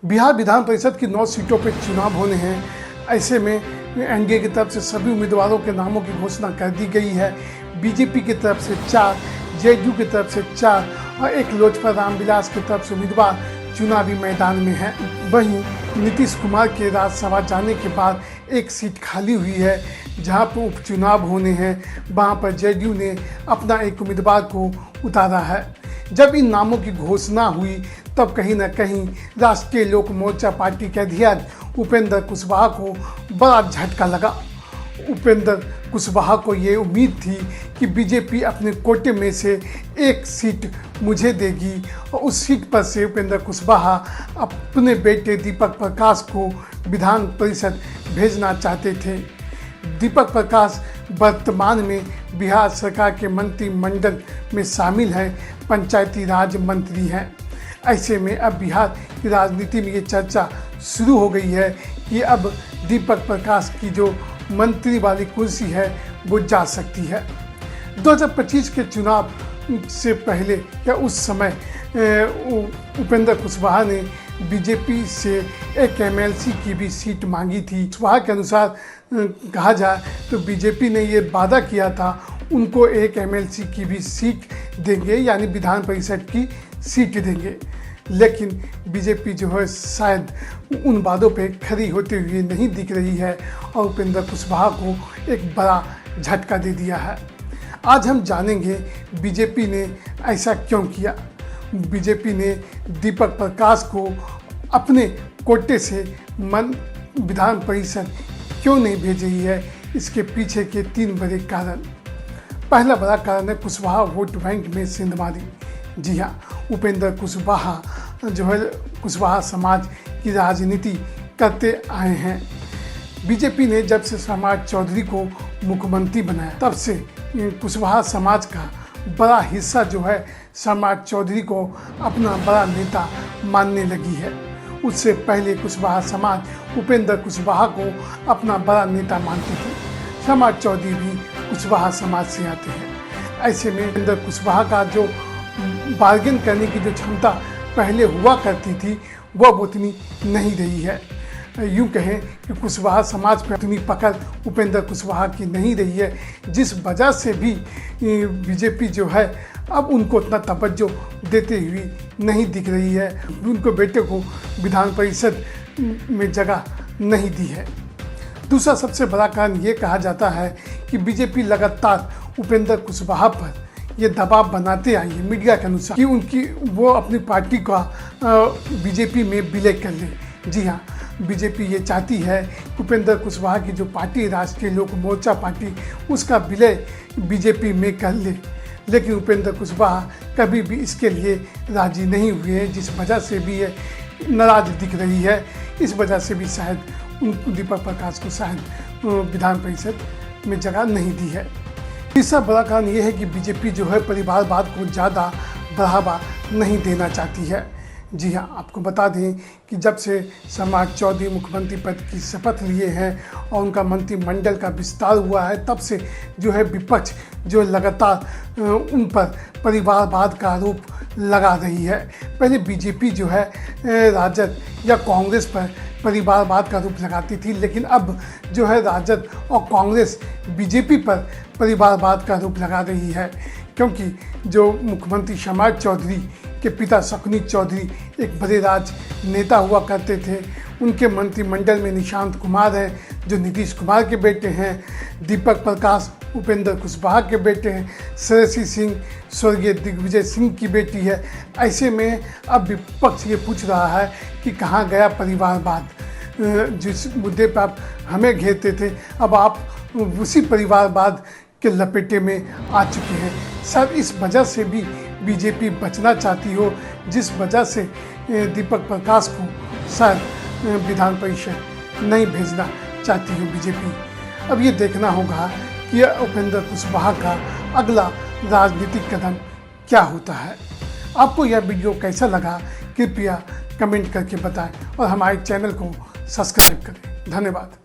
बिहार विधान परिषद की 9 सीटों पर चुनाव होने हैं। ऐसे में एनडीए की तरफ से सभी उम्मीदवारों के नामों की घोषणा कर दी गई है। बीजेपी की तरफ से 4, जेडीयू की तरफ से 4 और एक लोजपा रामविलास की तरफ से उम्मीदवार चुनावी मैदान में है। वहीं नीतीश कुमार के राज्यसभा जाने के बाद एक सीट खाली हुई है जहां पर उपचुनाव होने हैं। वहां पर जेडीयू ने अपना एक उम्मीदवार को उतारा है। जब इन नामों की घोषणा हुई तब कहीं न कहीं राष्ट्रीय लोक मोर्चा पार्टी के अध्यक्ष उपेंद्र कुशवाहा को बड़ा झटका लगा। उपेंद्र कुशवाहा को ये उम्मीद थी कि बीजेपी अपने कोटे में से एक सीट मुझे देगी और उस सीट पर से उपेंद्र कुशवाहा अपने बेटे दीपक प्रकाश को विधान परिषद भेजना चाहते थे। दीपक प्रकाश वर्तमान में बिहार सरकार के मंत्रिमंडल में शामिल हैं, पंचायती राज मंत्री हैं। ऐसे में अब बिहार की राजनीति में ये चर्चा शुरू हो गई है कि अब दीपक प्रकाश की जो मंत्री वाली कुर्सी है वो जा सकती है। 2025 के चुनाव से पहले या उस समय उपेंद्र कुशवाहा ने बीजेपी से एक एमएलसी की भी सीट मांगी थी। कुशवाहा के अनुसार कहा जाए तो बीजेपी ने ये वादा किया था उनको एक एमएलसी की भी सीट देंगे, यानी विधान परिषद की सीट देंगे। लेकिन बीजेपी जो है शायद उन वादों पे खरी होते हुए नहीं दिख रही है और उपेंद्र कुशवाहा को एक बड़ा झटका दे दिया है। आज हम जानेंगे बीजेपी ने ऐसा क्यों किया। बीजेपी ने दीपक प्रकाश को अपने कोटे से विधान परिषद क्यों नहीं भेज रही है, इसके पीछे के 3 बड़े कारण। पहला बड़ा कारण है कुशवाहा वोट बैंक में सेंधमारी। जी हाँ, उपेंद्र कुशवाहा जो है कुशवाहा समाज की राजनीति करते आए हैं। बीजेपी ने जब से समाज चौधरी को मुख्यमंत्री बनाया तब से कुशवाहा समाज का बड़ा हिस्सा जो है समाज चौधरी को अपना बड़ा नेता मानने लगी है। उससे पहले कुशवाहा समाज उपेंद्र कुशवाहा को अपना बड़ा नेता मानती थी। समाज चौधरी भी कुशवाहा समाज से आते हैं। ऐसे में उपेंद्र कुशवाहा का जो बार्गेन करने की जो क्षमता पहले हुआ करती थी वह उतनी नहीं रही है। यूँ कहें कि कुशवाहा समाज पर उतनी पकड़ उपेंद्र कुशवाहा की नहीं रही है, जिस वजह से भी बीजेपी जो है अब उनको उतना तवज्जो देते हुए नहीं दिख रही है। उनको बेटे को विधान परिषद में जगह नहीं दी है। दूसरा सबसे बड़ा कारण ये कहा जाता है कि बीजेपी लगातार उपेंद्र कुशवाहा पर ये दबाव बनाते आई है मीडिया के अनुसार कि वो अपनी पार्टी का बीजेपी में विलय कर ले। जी हाँ, बीजेपी ये चाहती है उपेंद्र कुशवाहा की जो पार्टी राष्ट्रीय लोक मोर्चा पार्टी उसका विलय बीजेपी में कर ले, लेकिन उपेंद्र कुशवाहा कभी भी इसके लिए राजी नहीं हुए हैं, जिस वजह से भी ये नाराज दिख रही है। इस वजह से भी शायद उनको दीपक प्रकाश को शायद विधान परिषद में जगह नहीं दी है। तीसरा बड़ा कारण ये है कि बीजेपी जो है परिवारवाद को ज़्यादा बढ़ावा नहीं देना चाहती है। जी हाँ, आपको बता दें कि जब से समाज चौधरी मुख्यमंत्री पद की शपथ लिए हैं और उनका मंत्रिमंडल का विस्तार हुआ है तब से जो है विपक्ष जो लगातार उन पर परिवारवाद का आरोप लगा रही है। पहले बीजेपी जो है राजद या कांग्रेस पर परिवारवाद का आरोप लगाती थी, लेकिन अब जो है राजद और कांग्रेस बीजेपी पर परिवारवाद का आरोप लगा रही है, क्योंकि जो मुख्यमंत्री समाज चौधरी के पिता शकुनी चौधरी एक बड़े राजनेता हुआ करते थे। उनके मंत्रिमंडल में निशांत कुमार हैं जो नीतीश कुमार के बेटे हैं, दीपक प्रकाश उपेंद्र कुशवाहा के बेटे हैं, श्रेयसी सिंह स्वर्गीय दिग्विजय सिंह की बेटी है। ऐसे में अब विपक्ष ये पूछ रहा है कि कहाँ गया परिवारवाद। जिस मुद्दे पर आप हमें घेरते थे अब आप उसी परिवारवाद के लपेटे में आ चुके हैं। शायद इस वजह से भी बीजेपी बचना चाहती हो, जिस वजह से दीपक प्रकाश को शायद विधान परिषद नहीं भेजना चाहती हो बीजेपी। अब ये देखना होगा कि उपेंद्र कुशवाहा का अगला राजनीतिक कदम क्या होता है। आपको यह वीडियो कैसा लगा कृपया कमेंट करके बताएं और हमारे चैनल को सब्सक्राइब करें। धन्यवाद।